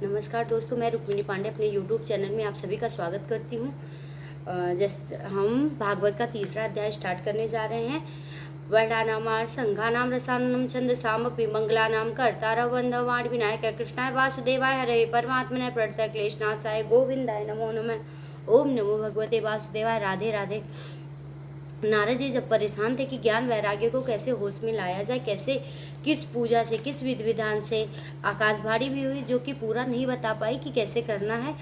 नमस्कार दोस्तों, मैं रुक्मिणी पांडे अपने YouTube चैनल में आप सभी का स्वागत करती हूँ। जैसे हम भागवत का तीसरा अध्याय स्टार्ट करने जा रहे हैं। वर्णानामार संघानाम रसानम छंद सामपि मंगलानाम कर्तार वंदवाण विनायक कृष्णाय वासुदेवाय हरे परमात्मने प्रणत क्लेशनाशाय गोविंदाय नमो नमः। ओम नमो भगवते वासुदेवाय। राधे राधे। नारद जी जब परेशान थे कि ज्ञान वैराग्य को कैसे होश में लाया जाए, कैसे किस पूजा से, किस विधि विधान से। आकाशवाणी भी हुई जो कि पूरा नहीं बता पाई कि कैसे करना है।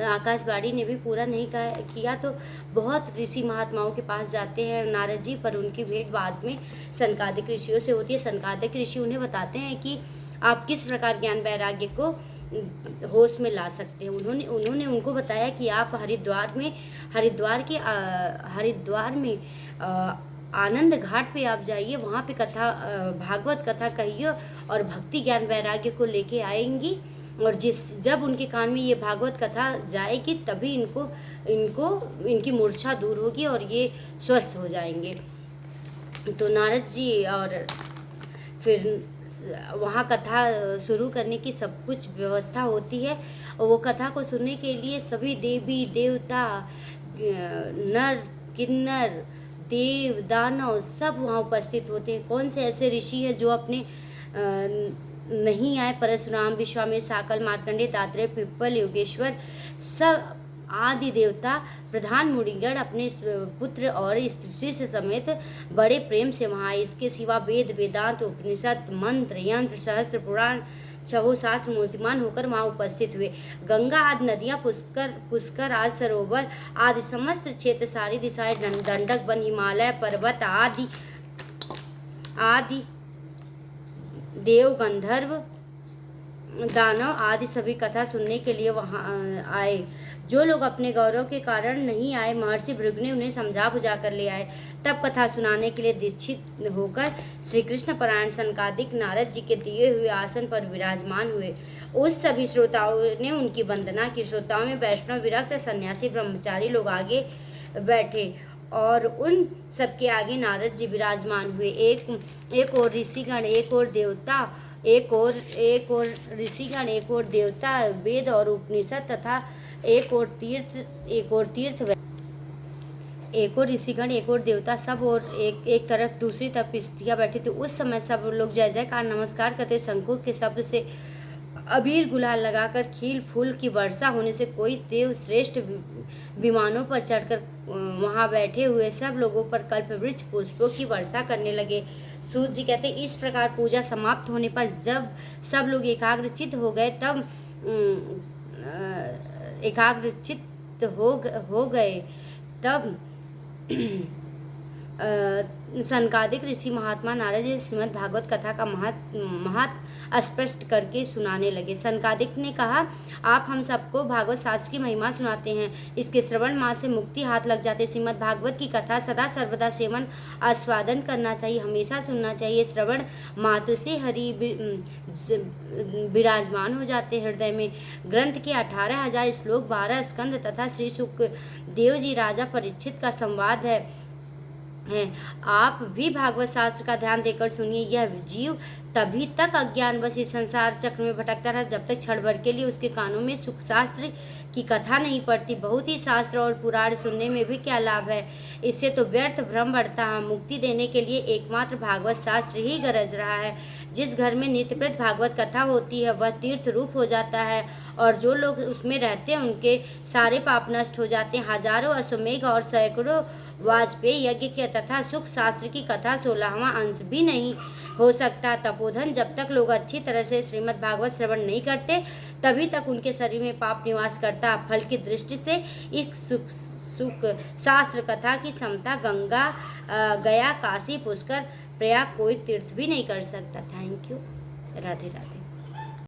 आकाशवाणी ने भी पूरा नहीं किया तो बहुत ऋषि महात्माओं के पास जाते हैं नारद जी, पर उनकी भेंट बाद में सनकादिक ऋषियों से होती है। सनकादिक ऋषि उन्हें बताते हैं कि आप किस प्रकार ज्ञान वैराग्य को होश में ला सकते हैं। उन्होंने उनको बताया कि आप हरिद्वार में आनंद घाट पे आप जाइए, वहाँ पे कथा, भागवत कथा कहिए और भक्ति ज्ञान वैराग्य को लेके आएंगी। और जब उनके कान में ये भागवत कथा जाएगी तभी इनकी मूर्छा दूर होगी और ये स्वस्थ हो जाएंगे। तो नारद जी और फिर वहाँ कथा शुरू करने की सब कुछ व्यवस्था होती है। और वो कथा को सुनने के लिए सभी देवी देवता, नर किन्नर, देव दानव सब वहाँ उपस्थित होते हैं। कौन से ऐसे ऋषि हैं जो अपने नहीं आए? परशुराम, विश्वामित्र, साकल, मार्कंडेय, दात्रेय, पिप्पल, योगेश्वर, सब आदि देवता, प्रधान मुनिगण अपने पुत्र और शिष्य समेत बड़े प्रेम से वहाँ आए। इसके सिवा वेद, वेदांत, उपनिषद, मंत्र, यंत्र, सहस्त्र पुराण, छहों शास्त्र मूर्तिमान होकर वहाँ उपस्थित हुए। गंगा आदि नदियाँ, पुष्कर आदि सरोवर आदि समस्त क्षेत्र, सारी दिशाएं, दंडक वन, हिमालय पर्वत आदि देव, गंधर्व, दानव आदि सभी कथा सुनने के लिए वहाँ आए। जो लोग अपने गौरव के कारण नहीं आए, महर्षि भृगु ने उन्हें समझा बुझा कर ले आए। तब कथा सुनाने के लिए दीक्षित होकर श्री कृष्ण परायण सनकादिक नारद जी के दिए हुए आसन पर विराजमान हुए। उस सभी श्रोताओं ने उनकी वंदना की। श्रोताओं में वैष्णव, विरक्त, सन्यासी, ब्रह्मचारी लोग आगे बैठे और उन सबके आगे नारद जी विराजमान हुए। एक और ऋषिगण, एक और देवता, एक और ऋषिगण, एक और देवता, वेद और उपनिषद तथा एक और ऋषिगण, एक और देवता, सब और एक तरफ, दूसरी तरफ स्त्रियां बैठी थी। उस समय सब लोग जय जयकार नमस्कार करते, शंखों के शब्द से, अबीर गुलाल लगाकर, खील फूल की वर्षा होने से कोई देव श्रेष्ठ विमानों पर चढ़कर वहाँ बैठे हुए सब लोगों पर कल्प वृक्ष पुष्पों की वर्षा करने लगे। सूत जी कहते, इस प्रकार पूजा समाप्त होने पर जब सब लोग एकाग्रचित्त हो गए तब सनकादिक ऋषि महात्मा नारद जी श्रीमद् भागवत कथा का महत्व स्पष्ट करके सुनाने लगे। सनकादिक ने कहा, आप हम सबको भागवत शास्त्र की महिमा सुनाते हैं। इसके श्रवण मात्र से मुक्ति हाथ लग जाते। श्रीमद् भागवत की कथा सदा सर्वदा सेवन आस्वादन करना चाहिए, हमेशा सुनना चाहिए। श्रवण मात्र से हरि विराजमान हो जाते हृदय में। ग्रंथ के 18,000 श्लोक, 12 स्कंद तथा श्री सुखदेव जी राजा परीक्षित का संवाद है। आप भी भागवत शास्त्र का ध्यान देकर सुनिए। यह जीव तभी तक अज्ञानवश इस संसार चक्र में भटकता रहा जब तक क्षण भर के लिए उसके कानों में सुख शास्त्र की कथा नहीं पड़ती। बहुत ही शास्त्र और पुराण सुनने में भी क्या लाभ है? इससे तो व्यर्थ भ्रम बढ़ता है। मुक्ति देने के लिए एकमात्र भागवत शास्त्र ही गरज रहा है। जिस घर में नित्यप्रत भागवत कथा होती है वह तीर्थ रूप हो जाता है और जो लोग उसमें रहते हैं उनके सारे पाप नष्ट हो जाते हैं। हजारों अश्वमेघ और सैकड़ों वाजपेयी यज्ञ के तथा सुख शास्त्र की कथा 16वां अंश भी नहीं हो सकता। तपोधन, जब तक लोग अच्छी तरह से श्रीमद् भागवत श्रवण नहीं करते तभी तक उनके शरीर में पाप निवास करता। फल की दृष्टि से इस सुख शास्त्र कथा की समता गंगा, गया, काशी, पुष्कर, प्रयाग कोई तीर्थ भी नहीं कर सकता। Thank you. राधे राधे।